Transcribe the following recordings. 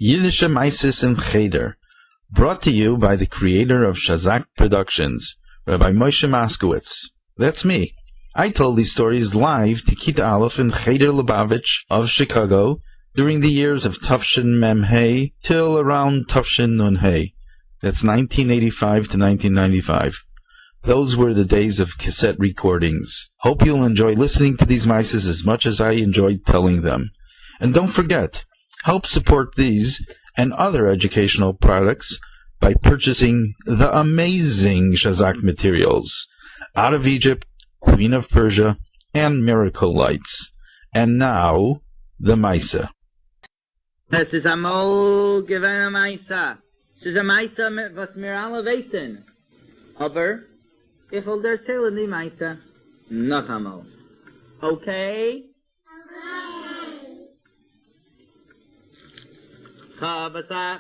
Yiddische Meises in Cheder, brought to you by the creator of Shazak Productions, Rabbi Moshe Moskowitz. That's me. I told these stories live to Kita Aleph in Cheder Lubavitch of Chicago during the years of Tufshin Mem Hey till around Tufshin Nun Hey. That's 1985 to 1995. Those were the days of cassette recordings. Hope you'll enjoy listening to these mices as much as I enjoyed telling them. And don't forget, help support these and other educational products by purchasing the amazing Shazak materials, Out of Egypt, Queen of Persia, and Miracle Lights. And now, the Maisa. Es ist einmal gewähne Maisa. Es ist ein Maisa, was mir alle wissen. Aber ich will dir erzählen die Maisa noch einmal. Okay? Chabasa.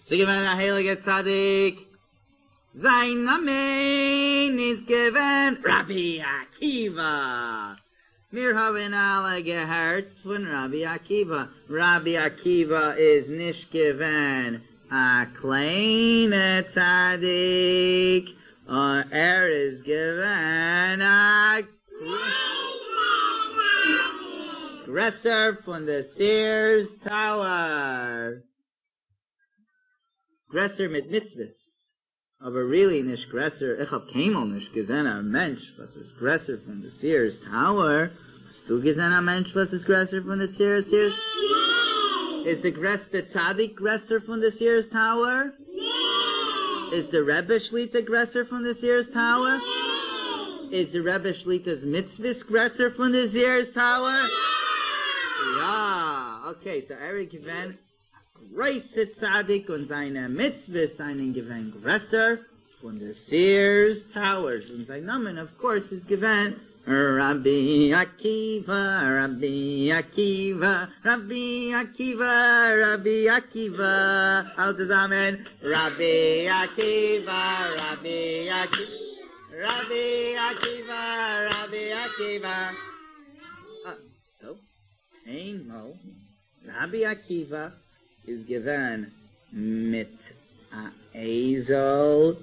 Sie gewähnt ein heiliger Tzadik. Sein Name ist gewähnt Rabbi Akiva. Wir haben alle gehört von Rabbi Akiva. Rabbi Akiva ist nicht gewähnt ein kleiner Tzadik. Und ist gewähnt ein Gresser von der Sears Tower. Gresser mit Mitzvahs. Aber really nicht Gresser. Ich hab keinmal nicht gesehen ein Mensch, was ist Gresser von der Sears Tower. Hast du gesehen ein Mensch, was ist Gresser von der Sears? Nee. Ist der größte Tzadik Gresser von der Sears Tower? Nee. Ist der Rebbe Shlita Gresser von der Sears Tower? Nee. Ist der Rebbe Shlita's Mitzvahs Gresser von der Sears Tower? Nee. Ja, okay, so Eric Van Reise Tzadik und seine Mitzvah, seinen gewähnt Gresser von der Sears Towers. Und sein Name, of course, ist gewähnt Rabbi Akiva, Rabbi Akiva, Rabbi Akiva, Rabbi Akiva. All zusammen, Rabbi Akiva, Rabbi Akiva, Rabbi Akiva, Rabbi Akiva. So, einmal, Rabbi Akiva is given mit a Ezel.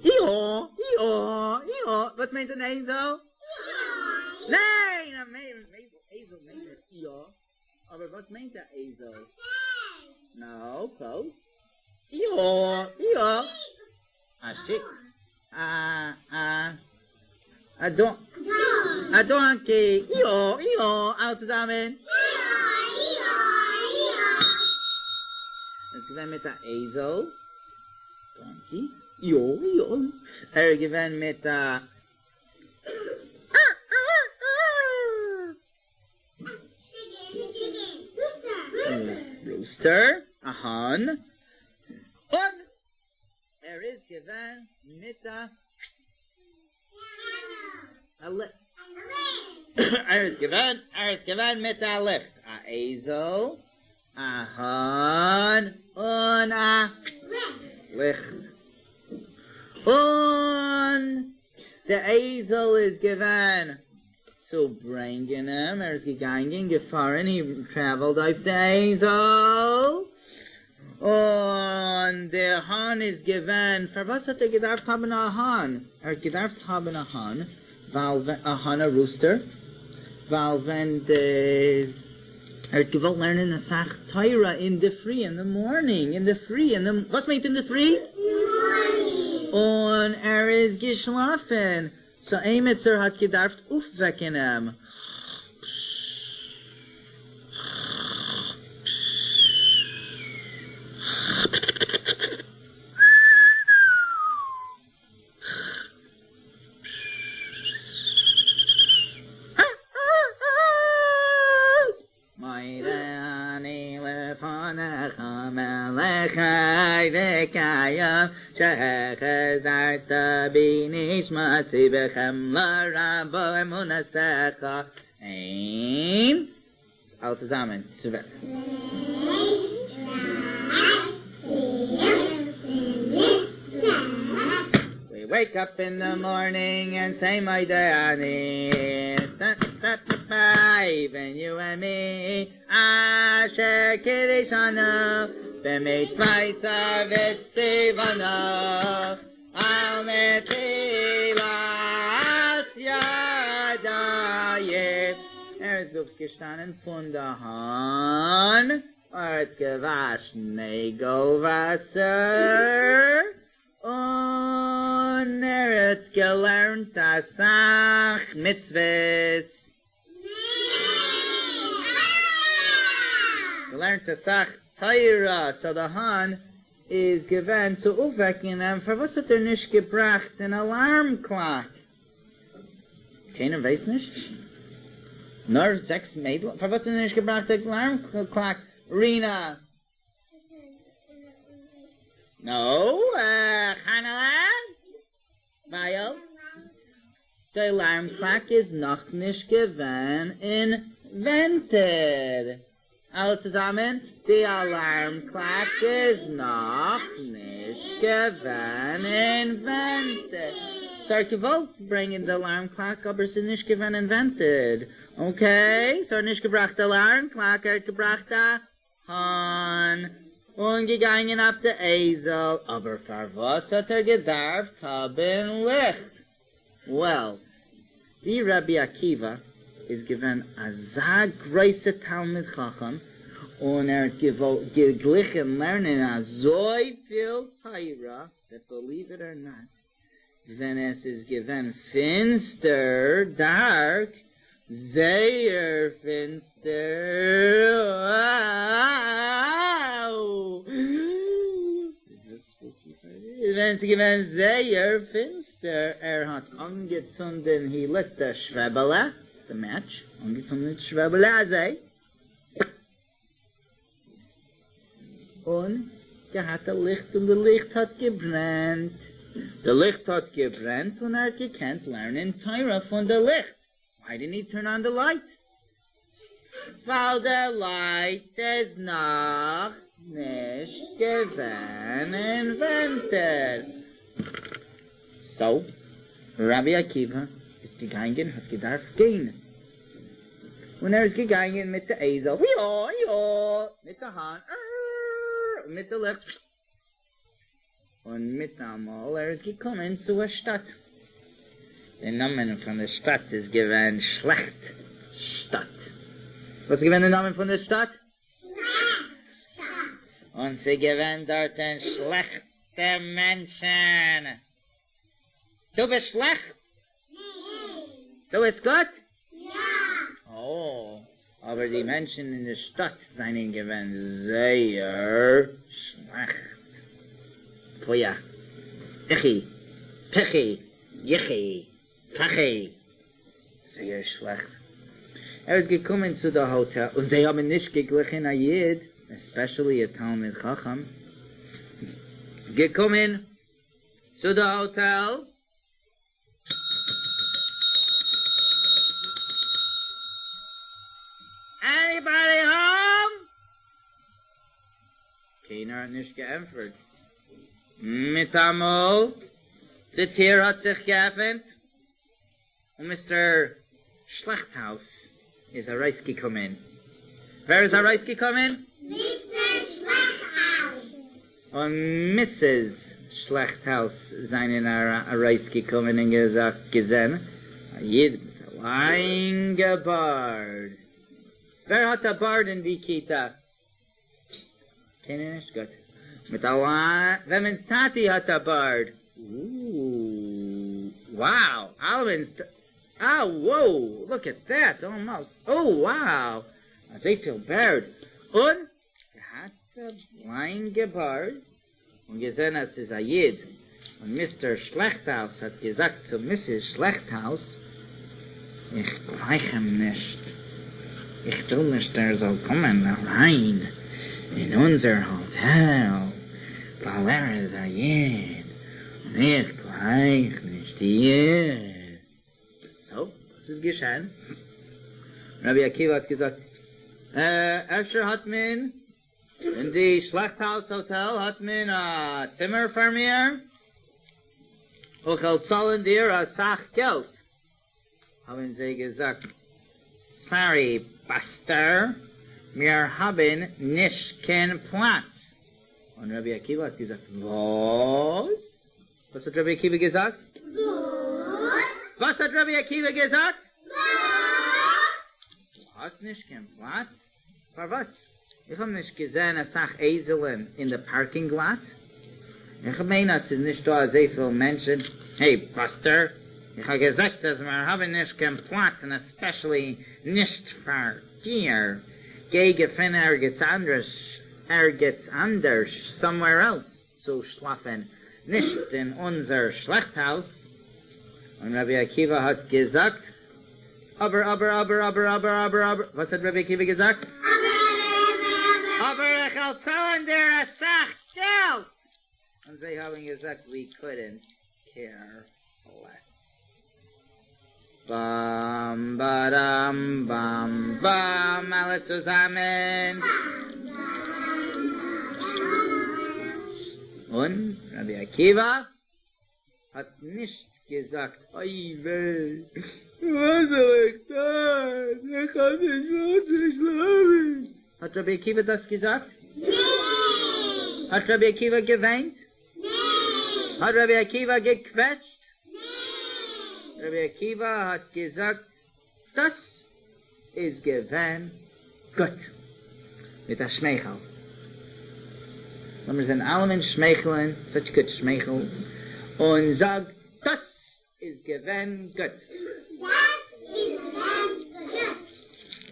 Was meint ein Ezel? Nein, Ezel meint es Io. Aber was meint der Ezel? No, close. Io. A shit. A donkey. Io. All zusammen. Es gewinnt mit der Esel, Donkey, Jo. Gewinnt mit der Rooster, a Hahn, und ist gewinnt mit der ist gewinnt mit der Licht, a Esel, a Hahn und a Licht. Und der Esel ist gewann zu bringen him. Ist gegangen, gefahren, he traveled auf der Esel. Und der Hahn ist gewann. Für was hat gedacht haben a Hahn? Gedacht haben a Hahn, weil a Hahn a Rooster, weil wenn des hat gewollt lernen a Sach Teira in the free, in the morning, was meint in the free? In the morning. Und ist geschlafen. So Emetzer hat gedarft aufwecken ihm. Lefanecha melechai v'kayam shechazarta b'nishmasi b'chemla rabo emunasecha. Ein. All zusammen. We wake up in the morning and say my day even you and me. Asher Kirishana b'mitzvayta v'tzivana al netilas yadayim. Aufgestanden von der Hand, hat gewaschen Negelwasser, und hat gelernt das Sach Mitzvahs. Gelernt das Sach Teira, so der Hand ist gewähnt zu aufwecken, und für was hat nicht gebracht, den Alarmklock? Keiner weiß nicht. Nur 6 Mädel. Für was nicht gebracht der Alarmklock? Rina. No, Hannah. Weil der Alarmklock ist noch nicht invented. Alle zusammen, die Alarmklock ist noch nicht invented. So er gewollt bringen the alarm clock, aber sie nicht invented. Okay, so er nicht gebracht the alarm clock, er gebracht the Hahn. Und gegangen auf der Esel, aber für was hat er gedarft haben Licht? Well, die Rabbi Akiva ist given a so große Talmid Chacham, und er hat geglichen lernen a so viel Torah, that believe it or not, wenn es ist given finster, dark, sehr finster, wow! This is spooky. Wenn es given sehr finster, hat angezündet, he lit the Schwebele, the match, angezündet Schwebele, also. Und hat ein Licht, und das Licht hat gebrannt. The Licht hat gebrannt, und er gekannt lernen Torah von der Licht. Why didn't he turn on the light? Weil der Light ist noch nicht gewesen invented. So, Rabbi Akiva ist gegangen, hat gedarf gehen. Und ist gegangen mit der Esel, ja, mit der Hand, mit der Licht. Und mit einmal ist gekommen zu der Stadt. Der Name von der Stadt ist gewesen Schlecht Stadt. Was ist gewesen der Name von der Stadt? Schlecht. Und sie gewesen dort ein schlechte Menschen. Du bist schlecht? Nee. Du bist gut? Ja. Oh, aber die Menschen in der Stadt seien gewesen sehr schlecht. Poja, Ichi, Pichi, Yichi, Pachi. Sehr schlecht. Ist gekommen zu der Hotel, und sie haben nicht geglichen a Yid, especially a Talmid Chacham, gekommen zu der Hotel. Anybody home? Keiner hat nicht geantwortet. Mit einmal, die Tür hat sich geöffnet, und Mr. Schlechthaus ist herausgekommen. Wer ist herausgekommen? Mr. Schlechthaus. Und Mrs. Schlechthaus seien herausgekommen und gesehen, jeder mit einem langen Bart. Wer hat der Bart in die Kita? Kennen nicht? Gut. Mit Allah, Women's Tati hat a Bard. Ooh, wow. Alvin's, whoa, look at that, almost. Oh, wow. I feel Bard. Und, hat a lange Bard, und gesehen, es ist a Yid. Und Mr. Schlechthaus hat gesagt zu Mrs. Schlechthaus, ich gleich ihm nicht. Ich will nicht, soll kommen rein. in unser Hotel, weil ist ein Jid, nicht gleich, nicht Jid. So, was ist geschehen? Rabbi Akiva hat gesagt, öfter hat man in die Schlachthaus-Hotel hat man ein Zimmer für mir. Ich will zahlen dir a Sach Geld. Haben sie gesagt, sorry, Buster, wir haben nicht keinen Platz. Und Rabbi Akiva hat gesagt, was? Was hat Rabbi Akiva gesagt? Was hat Rabbi Akiva gesagt? Du hast nicht keinen Platz? Für was? Ich habe nicht gesehen, a Sach Eseln in der Parking Lot. Ich meine, es ist nicht da sehr viele Menschen. Hey, Buster, ich habe gesagt, dass wir haben nicht keinen Platz, und especially nicht für dir. Gegen wenn geht's anders, somewhere else zu schlafen, nicht in unser Schlachthaus. Und Rabbi Akiva hat gesagt, aber, was hat Rabbi Akiva gesagt? Aber ich will zahlen dir a Sach Geld. Und sie haben gesagt, we couldn't care less. Bam, badam, bam, bam, alle zusammen. Und Rabbi Akiva hat nicht gesagt, oi weh, was soll ich tun? Ich kann nicht mehr schlafen. Hat Rabbi Akiva das gesagt? Nein. Hat Rabbi Akiva geweint? Nein. Hat Rabbi Akiva gequetscht? Nein. Rabbi Akiva hat gesagt, das ist gewähnt Gott. Mit der Schmeichel. Wenn wir sind alle Menschen schmeicheln, such gut schmeichel, und sagt, das ist gewähnt Gott. Das ist gewähnt Gott.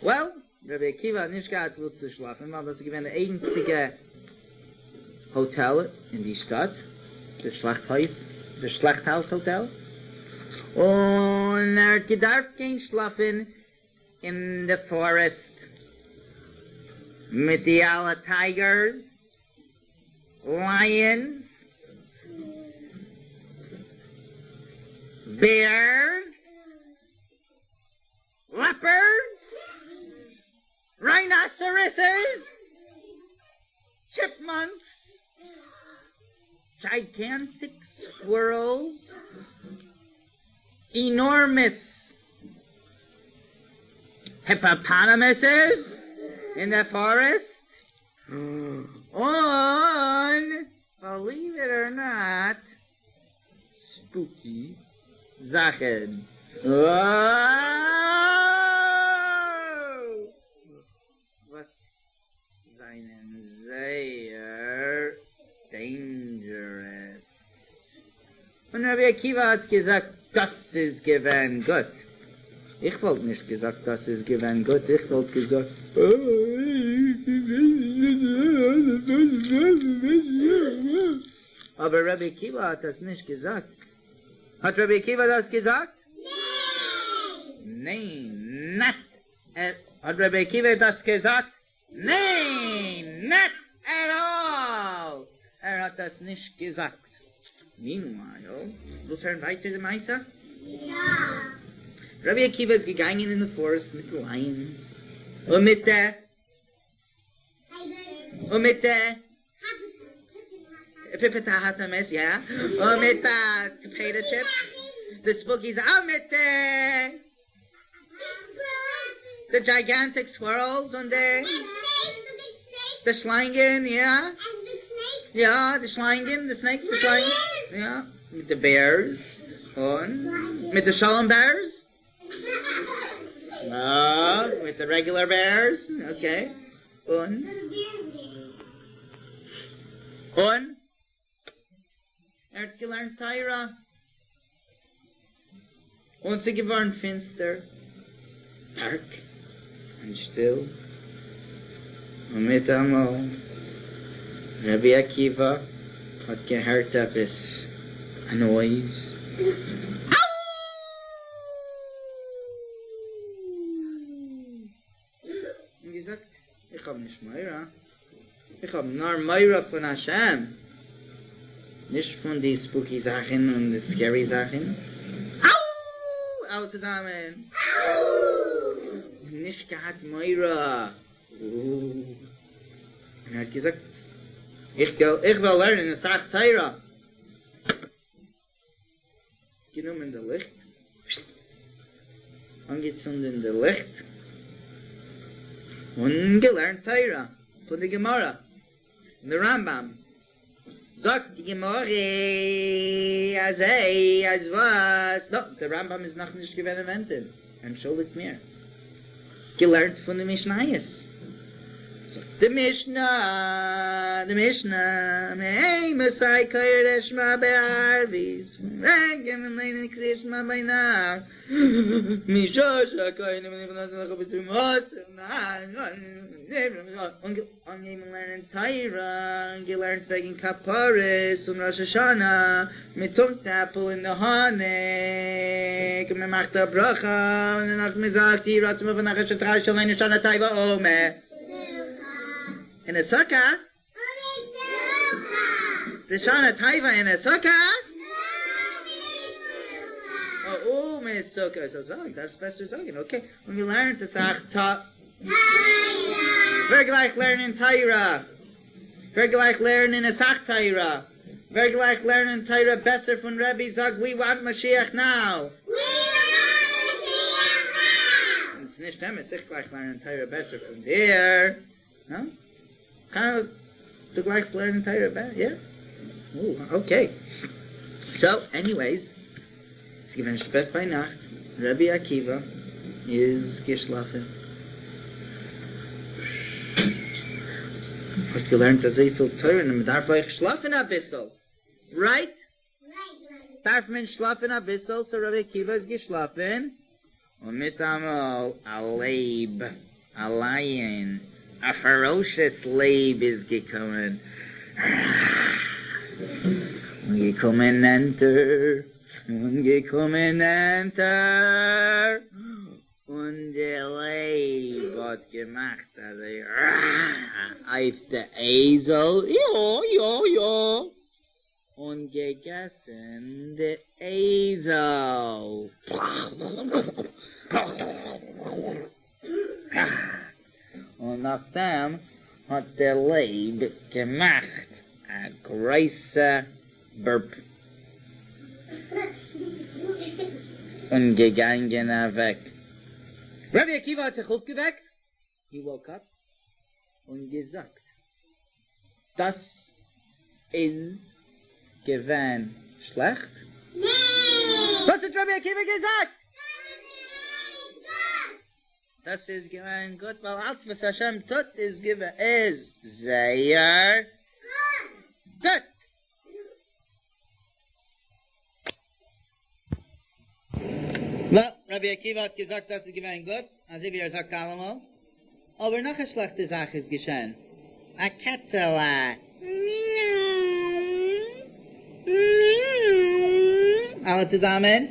Well, Rabbi Akiva hat nicht gehabt, wo zu schlafen, weil das gewähnt der einzige Hotel in die Stadt, das Schlachthaus-Hotel. Und hat gedarf gehen schlafen in the forest mit die alle Tigers, Lions, Bears, Leopards, Rhinoceroses, Chipmunks, gigantic squirrels, enormous hippopotamuses in the forest. On, believe it or not, spooky Sachen. Was seinen sehr dangerous. Und Rabbi Akiva hat gesagt, das ist gewähnt Gott. Ich wollte nicht gesagt, das ist gewähnt Gott. Ich wollte gesagt, aber Rabbi Akiva hat das nicht gesagt. Hat Rabbi Akiva das gesagt? Nein, not. Hat Rabbi Akiva das gesagt? Nein, not at all. Hat das nicht gesagt. Meanwhile, willst du hören weiter, der Meister? Ja. Rabbi Akiva ist gegangen in the forest mit Lions. Und mit der Pippitahatames, ja. Und mit der potato chips. The spookies auch mit der the gigantic squirrels und the Schlangen, ja. Ja, the Schlangen, the snakes, the Schlangen. Ja. Mit the bears. Und mit the Shalom bears. No, with the regular bears. Okay. Und hat gelernt Taira. Und sie geworden finster, dark und still. Und mit einmal Rabbi Akiva hat gehört etwas, a noise. Und gesagt, ich hab nicht mehr, Ich hab nur Meira von Hashem. Nicht von die spooky Sachen und die scary Sachen. Au! Alle zusammen. Au! Nicht gehabt Meira. Und er hat gesagt, ich will lernen, es sagt Teira. Genommen das Licht. Angezündet in das Licht. Und gelernt Teira. Von der Gemara. Und der Rambam. Sagt die Gemara, als was? No, der Rambam ist noch nicht gewähnt erwähnt. Entschuldigt mir. Gelernt von den Mishnayos. The Mishnah, Mei Masai Kodesh Ma Be'arvis, Regem and Leinen Krishma Beinach, Mishosha Kodesh Ma Be'arvis, Ungeben lernen Taira, gelernt wegen Kaparis und Rosh Hashanah, mit Tunktapel in der Honig, me macht der Bracha, und danach me sagt, die Ratzme von Nachashe Trashel, eine Shana Taiva Ome. In a sukkah? The Shana Taiva in a sukkah? Oh, me sukkah. So sagen, das besser sagen. Okay. Und wir lernen das auch Vergleich lernen Taira. Vergleich lernen a Sach Taira. Vergleich lernen Taira besser von Rabbi sagt, we want Mashiach now. Und es ist nicht immer, sich gleich lernen Taira besser von dir. No? Kind of the gleiche learning Torah about, yeah? Oh, okay. So, anyways, it's given spät bei Nacht. Rabbi Akiva is geschlafen. Hat gelernt, dass viel Torah, und man darf euch schlafen ein bisschen. Right? Darf man schlafen ein bisschen, so Rabbi Akiva ist geschlafen. Und mit einmal a Leib, a Lion, a ferocious Leib is gekommen. Und gekommen enter. Und gekommen enter. Und der Leib hat gemacht, also auf der Esel. Ja. Und gegessen der Esel. Und nachdem hat der Leib gemacht a großer Burp. Und gegangen weg. Rabbi Akiva hat sich aufgeweckt. He woke up. Und gesagt, das ist gewesen schlecht. Was hat Rabbi Akiva gesagt? Das ist gewesen gut, weil alles, was Hashem tut, ist sehr gut. Well, Rabbi Akiva hat gesagt, das ist gewesen gut, also wie sagt allemal. Aber noch eine schlechte Sache ist geschehen. A Katzela. Alle zusammen?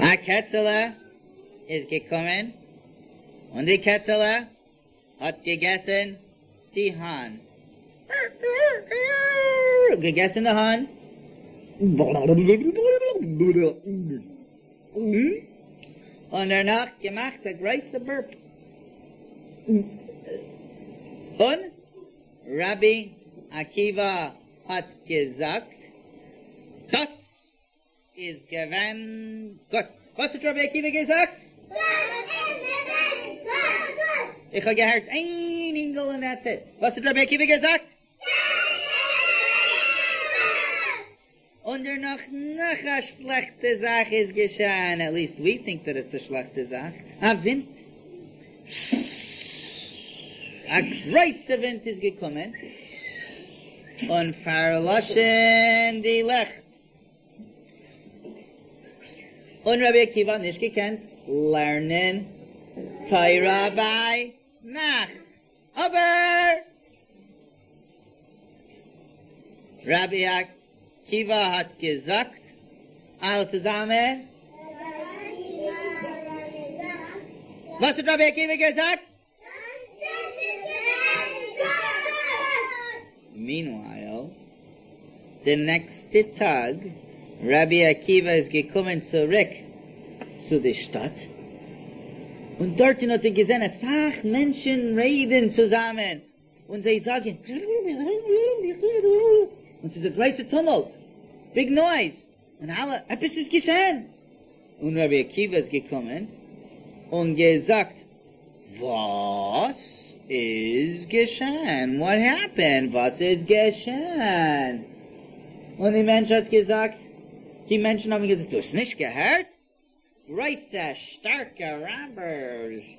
A Katzela ist gekommen und die Katzela hat gegessen die Hahn. Gegessen der Hahn. Und danach gemacht der große Burp. Und Rabbi Akiva hat gesagt, das ist gewesen gut. Was hat Rabbi Akiva gesagt? Ich habe gehört, ein Engel und that's it. Was hat Rabbi Akiva gesagt? Und noch eine schlechte Sache ist geschehen. At least we think that it's a schlechte Sache. A Wind. A großer Wind ist gekommen. Und verloschen die Licht. Und Rabbi Akiva nicht gekannt. Lernen Torah bei Nacht. Aber Rabbi Akiva hat gesagt, alle zusammen, Was hat Rabbi Akiva gesagt? Meanwhile, the next Tag, Rabbi Akiva ist gekommen zurück zu der Stadt. Und dort hat gesehen, sach Menschen reden zusammen. Und sie sagen, und es ist ein großer Tumult. Big noise. Und alle, etwas ist geschehen. Und Rabbi Akiva ist gekommen und gesagt, was ist geschehen? What happened? Was ist geschehen? Und die Mensch hat gesagt, die Menschen haben gesagt, du hast nicht gehört? Große, starke Robbers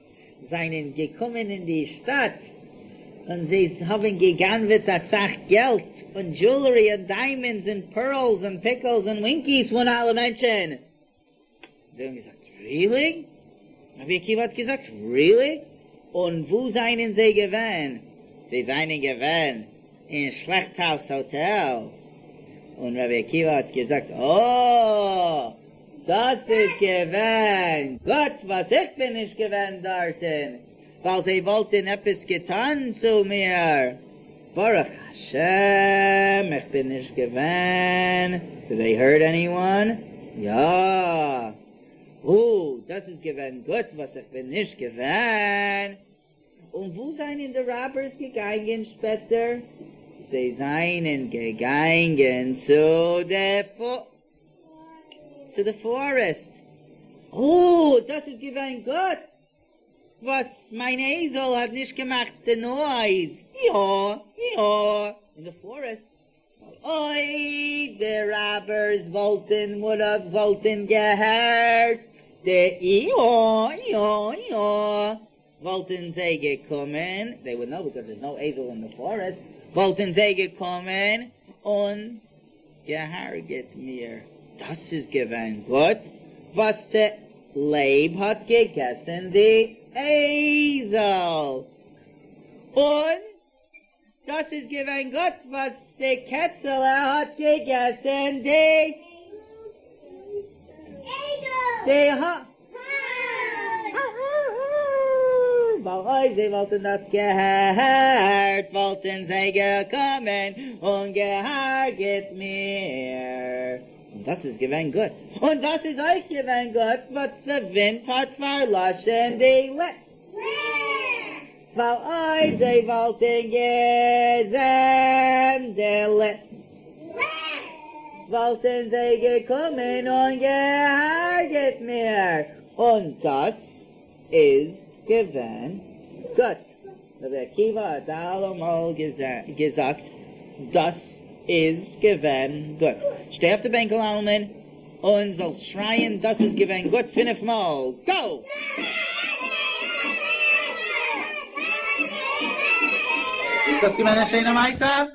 seien gekommen in die Stadt und sie haben gegangen mit der Sache Geld und Jewelry und Diamonds und Pearls und Pickles und Winkies von allen Menschen. Sie haben gesagt, really? Rabbi Akiva hat gesagt, really? Und wo seien sie gewesen? Sie seien gewesen in Schlechthaus Hotel. Und Rabbi Akiva hat gesagt, oh, das ist gewesen. Gott, was ich bin nicht gewesen dorten. Weil sie wollten etwas getan zu mir. Baruch Hashem, ich bin nicht gewesen. Did they hurt anyone? Ja. Oh, das ist gewesen. Gott, was ich bin nicht gewesen. Und wo seien die Robbers gegangen später? Sie seien gegangen zu der Forest. Oh, das ist gewesen Gott. Was mein Esel hat nicht gemacht, the noise. Ja. In the forest. Oi, the robbers wollten gehört. Wollten sie gekommen. They would know because there's no Esel in the forest. Wollten sie gekommen und geharget mir. Das ist gewesen Gott, was der Leib hat gegessen, die Esel. Und das ist gewesen Gott, was der Ketzel hat gegessen, die Esel. Weil sie wollten das gehört, wollten sie gekommen und geharget mir. Und das ist gewesen Gott. Und das ist euch gewesen Gott, was der Wind hat verlassen, die Wind. Weil euch sie wollten gesehen, die Licht. Wollten sie gekommen und geharget mir. Und das ist gewesen Gott. Rabbi Akiva hat allemal gesagt, das ist gewesen Gott. Steh auf der Bänkel, Almen, und sollst schreien, das ist gewesen Gott, 5-mal. Go! Das gewesen ein schöner Meister?